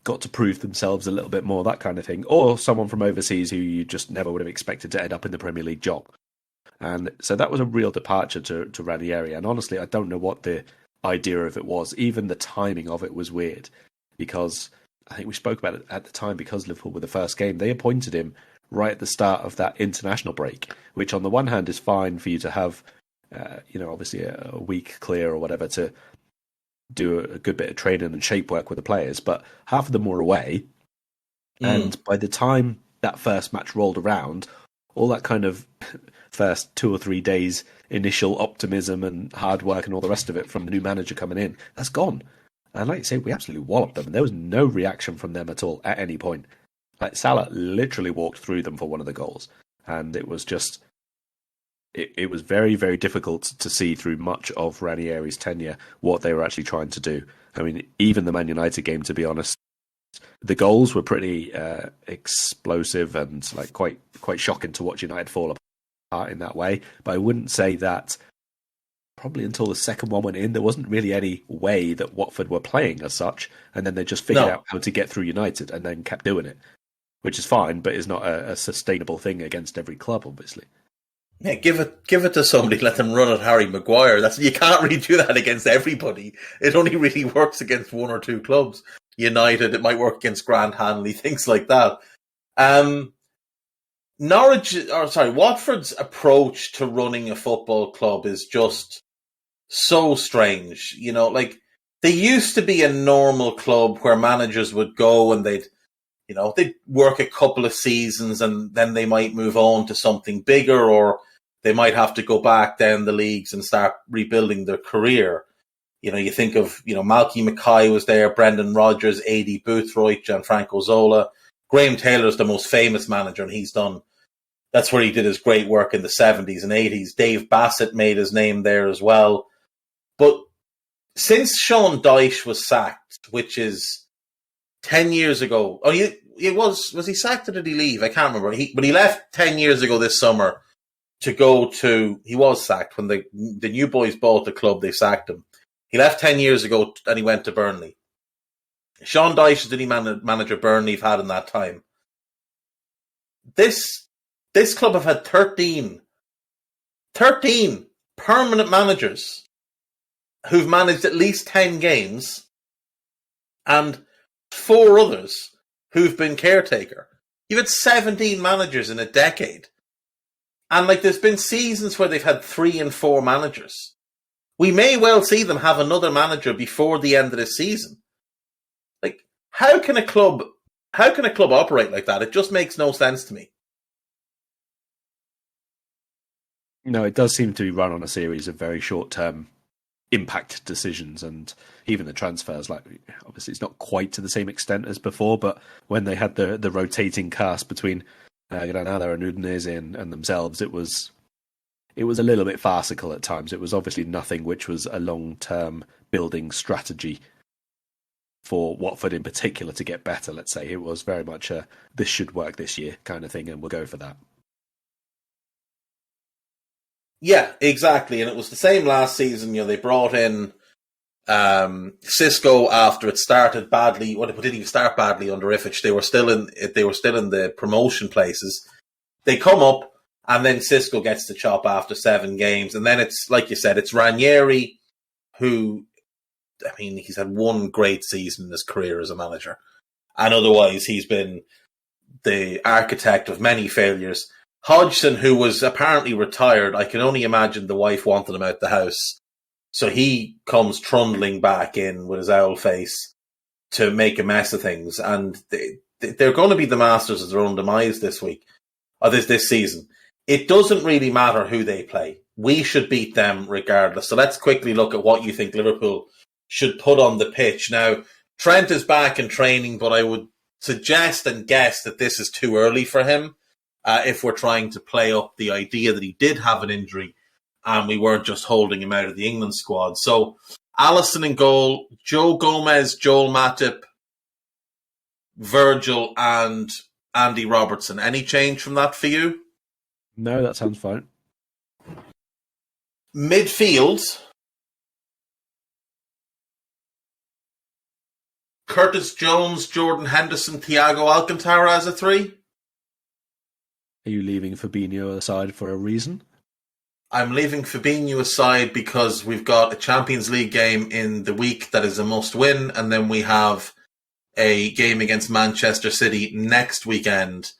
got to prove themselves a little bit more, that kind of thing, or someone from overseas who you just never would have expected to end up in the Premier League job. And so that was a real departure to Ranieri. And honestly, I don't know what the idea of it was. Even the timing of it was weird, because I think we spoke about it at the time, because Liverpool were the first game, they appointed him right at the start of that international break, which on the one hand is fine for you to have, obviously a week clear or whatever to do a good bit of training and shape work with the players, but half of them were away. And by the time that first match rolled around, all that kind of first 2 or 3 days initial optimism and hard work and all the rest of it from the new manager coming in, that's gone. And like you say, we absolutely walloped them, and there was no reaction from them at all at any point. Like, Salah literally walked through them for one of the goals, and it was just it was very, very difficult to see through much of Ranieri's tenure what they were actually trying to do. I mean, even the Man United game, to be honest, the goals were pretty explosive and like quite shocking to watch United fall apart in that way. But I wouldn't say that probably until the second one went in, there wasn't really any way that Watford were playing as such, and then they just figured out how to get through United and then kept doing it, which is fine, but is not a sustainable thing against every club, obviously. Yeah, give it to somebody. Let them run at Harry Maguire. You can't really do that against everybody. It only really works against 1 or 2 clubs. United, it might work against Grant Hanley, things like that. Watford's approach to running a football club is just so strange. You know, like, they used to be a normal club where managers would go and they'd work a couple of seasons and then they might move on to something bigger, or they might have to go back down the leagues and start rebuilding their career. You know, you think of, Malky Mackay was there, Brendan Rodgers, A.D. Boothroyd, Gianfranco Zola. Graham Taylor's the most famous manager, and that's where he did his great work in the 70s and 80s. Dave Bassett made his name there as well. But since Sean Dyche was sacked, which is 10 years ago, was he sacked or did he leave? I can't remember. But he left 10 years ago this summer to go to, he was sacked. When the new boys bought the club, they sacked him. He left 10 years ago and he went to Burnley. Sean Dyche is the only manager Burnley have had in that time. This club have had 13 permanent managers who've managed at least 10 games, and 4 others who've been caretaker. You've had 17 managers in a decade. And there's been seasons where they've had 3 and 4 managers. We may well see them have another manager before the end of this season. Like, how can a club operate like that? It just makes no sense to me. No, it does seem to be run on a series of very short-term impact decisions, and even the transfers, obviously it's not quite to the same extent as before, but when they had the rotating cast between Granada and Udinese and themselves, it was a little bit farcical at times. It was obviously nothing which was a long-term building strategy for Watford in particular to get better, let's say. It was very much a this should work this year kind of thing, and we'll go for that. Yeah, exactly. And it was the same last season. They brought in Xisco after it started badly. Well, it didn't even start badly under Ritchie. They were still in the promotion places. They come up, and then Xisco gets the chop after 7 games. And then it's, like you said, it's Ranieri, who, he's had 1 great season in his career as a manager. And otherwise, he's been the architect of many failures. Hodgson, who was apparently retired, I can only imagine the wife wanted him out the house. So he comes trundling back in with his owl face to make a mess of things. And they're going to be the masters of their own demise this week, or this season. It doesn't really matter who they play. We should beat them regardless. So let's quickly look at what you think Liverpool should put on the pitch. Now, Trent is back in training, but I would suggest and guess that this is too early for him if we're trying to play up the idea that he did have an injury and we weren't just holding him out of the England squad. So, Alisson in goal, Joe Gomez, Joel Matip, Virgil and Andy Robertson. Any change from that for you? No, that sounds fine. Midfield, Curtis Jones, Jordan Henderson, Thiago Alcantara as a 3. Are you leaving Fabinho aside for a reason? I'm leaving Fabinho aside because we've got a Champions League game in the week that is a must-win, and then we have a game against Manchester City next weekend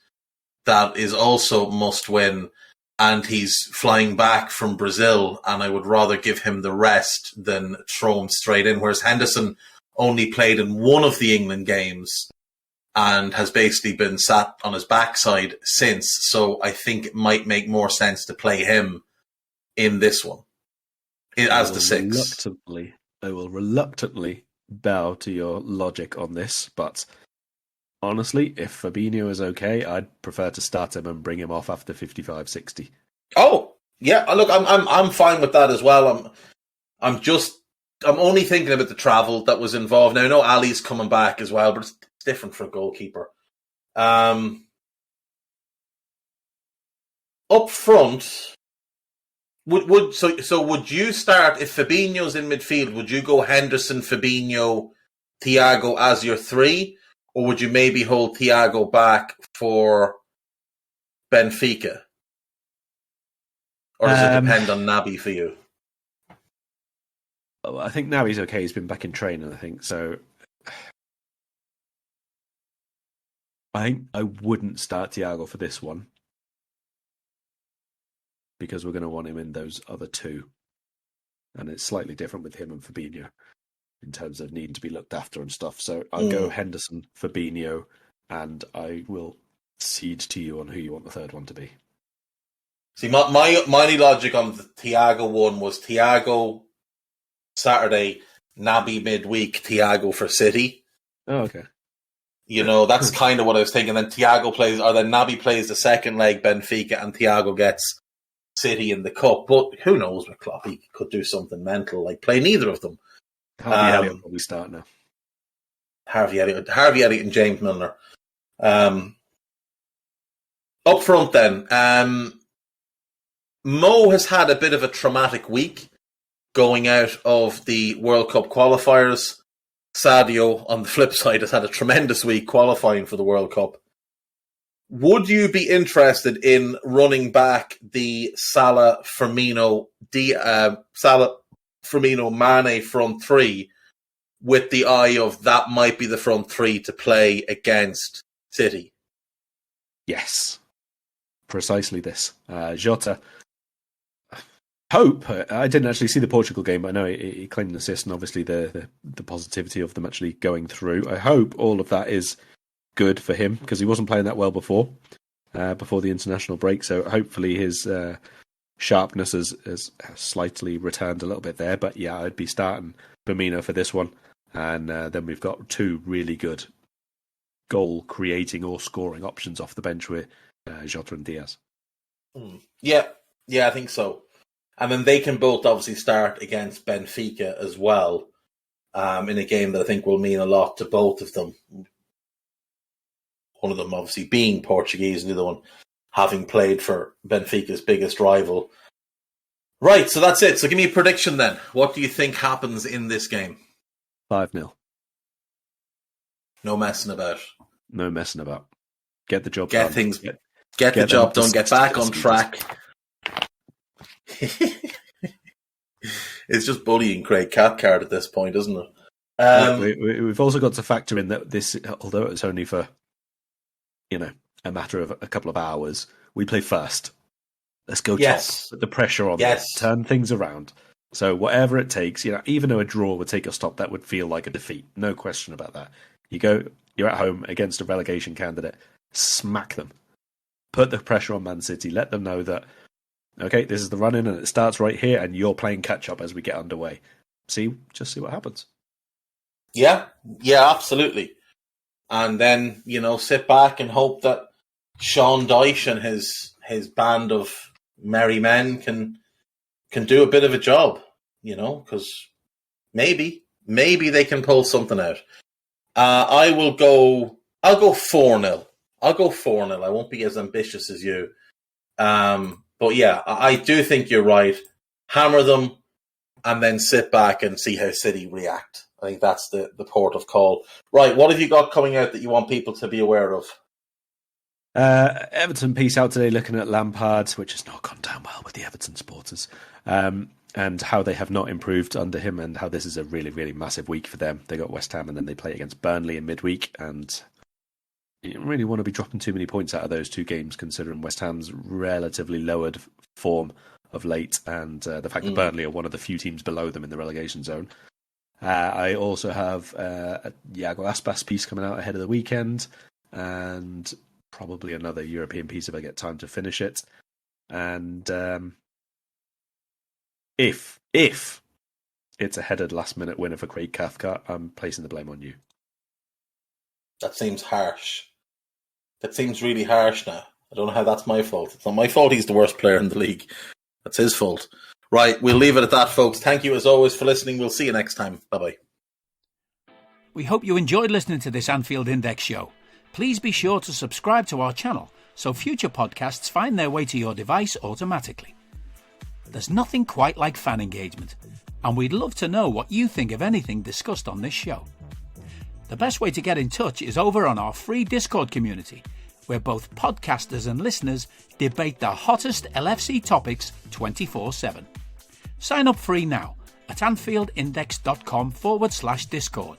that is also must-win, and he's flying back from Brazil, and I would rather give him the rest than throw him straight in, whereas Henderson only played in one of the England games and has basically been sat on his backside since, so I think it might make more sense to play him in this one as the 6. I will reluctantly bow to your logic on this, but honestly, if Fabinho is okay, I'd prefer to start him and bring him off after 55-60. Oh, yeah, look, I'm fine with that as well. I'm only thinking about the travel that was involved. Now, I know Ali's coming back as well, but it's different for a goalkeeper. Up front, would you start, if Fabinho's in midfield, would you go Henderson, Fabinho, Thiago as your 3? Or would you maybe hold Thiago back for Benfica? Or does it depend on Naby for you? I think Naby's okay. He's been back in training, I think. So I think I wouldn't start Thiago for this one, because we're going to want him in those other 2. And it's slightly different with him and Fabinho in terms of needing to be looked after and stuff. So I'll go Henderson, Fabinho, and I will cede to you on who you want the third one to be. See, my only logic on the Thiago one was Thiago Saturday, Naby midweek, Thiago for City. Oh, okay. You know, that's kind of what I was thinking. Then Naby plays the second leg, Benfica, and Thiago gets City in the cup. But who knows with Klopp? He could do something mental, like play neither of them. Harvey Elliott will probably start now. Harvey Elliott and James Milner. Up front then, Mo has had a bit of a traumatic week going out of the World Cup qualifiers. Sadio, on the flip side, has had a tremendous week qualifying for the World Cup. Would you be interested in running back the Salah, Firmino, Mane front 3 with the eye of that might be the front 3 to play against City? Yes. Precisely this. Jota. Hope. I didn't actually see the Portugal game, but I know he claimed an assist, and obviously the positivity of them actually going through. I hope all of that is good for him, because he wasn't playing that well before the international break. So hopefully his sharpness has slightly returned a little bit there. But yeah, I'd be starting Firmino for this one, and then we've got 2 really good goal creating or scoring options off the bench with Jota and Diaz. Yeah, I think so. And then they can both obviously start against Benfica as well, in a game that I think will mean a lot to both of them. One of them obviously being Portuguese, and the other one having played for Benfica's biggest rival. Right, so that's it. So give me a prediction then. What do you think happens in this game? 5-0. No messing about. No messing about. Get the job done. Get the job done. Get back on track. It's just bullying Craig Cathcart at this point, isn't it? We've also got to factor in that this, although it's only for a matter of a couple of hours, we play first. Let's go top. Put the pressure on. Yes. Turn things around. So whatever it takes, even though a draw would take a stop, that would feel like a defeat. No question about that. You're at home against a relegation candidate, smack them. Put the pressure on Man City. Let them know that, okay, this is the run-in and it starts right here and you're playing catch-up as we get underway. Just see what happens. Yeah, absolutely. And then, sit back and hope that Sean Dyche and his band of merry men can do a bit of a job, because maybe they can pull something out. I'll go 4-0. I'll go 4-0. I won't be as ambitious as you. But yeah, I do think you're right. Hammer them and then sit back and see how City react. I think that's the port of call. Right, what have you got coming out that you want people to be aware of? Everton piece out today looking at Lampard, which has not gone down well with the Everton supporters, and how they have not improved under him and how this is a really, really massive week for them. They got West Ham and then they play against Burnley in midweek, and you don't really want to be dropping too many points out of those two games considering West Ham's relatively lowered form of late and the fact that Burnley are one of the few teams below them in the relegation zone. I also have a Iago Aspas piece coming out ahead of the weekend and probably another European piece if I get time to finish it. And if it's a headed last-minute winner for Craig Cathcart, I'm placing the blame on you. That seems harsh. That seems really harsh now. I don't know how that's my fault. It's not my fault he's the worst player in the league. That's his fault. Right, we'll leave it at that, folks. Thank you as always for listening. We'll see you next time. Bye-bye. We hope you enjoyed listening to this Anfield Index show. Please be sure to subscribe to our channel so future podcasts find their way to your device automatically. There's nothing quite like fan engagement, and we'd love to know what you think of anything discussed on this show. The best way to get in touch is over on our free Discord community, where both podcasters and listeners debate the hottest LFC topics 24/7. Sign up free now at AnfieldIndex.com/Discord.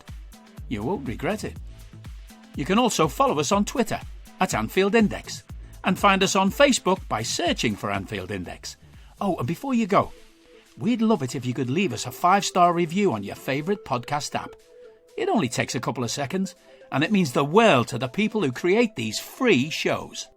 You won't regret it. You can also follow us on Twitter at Anfield Index and find us on Facebook by searching for Anfield Index. Oh, and before you go, we'd love it if you could leave us a 5-star review on your favourite podcast app. It only takes a couple of seconds, and it means the world to the people who create these free shows.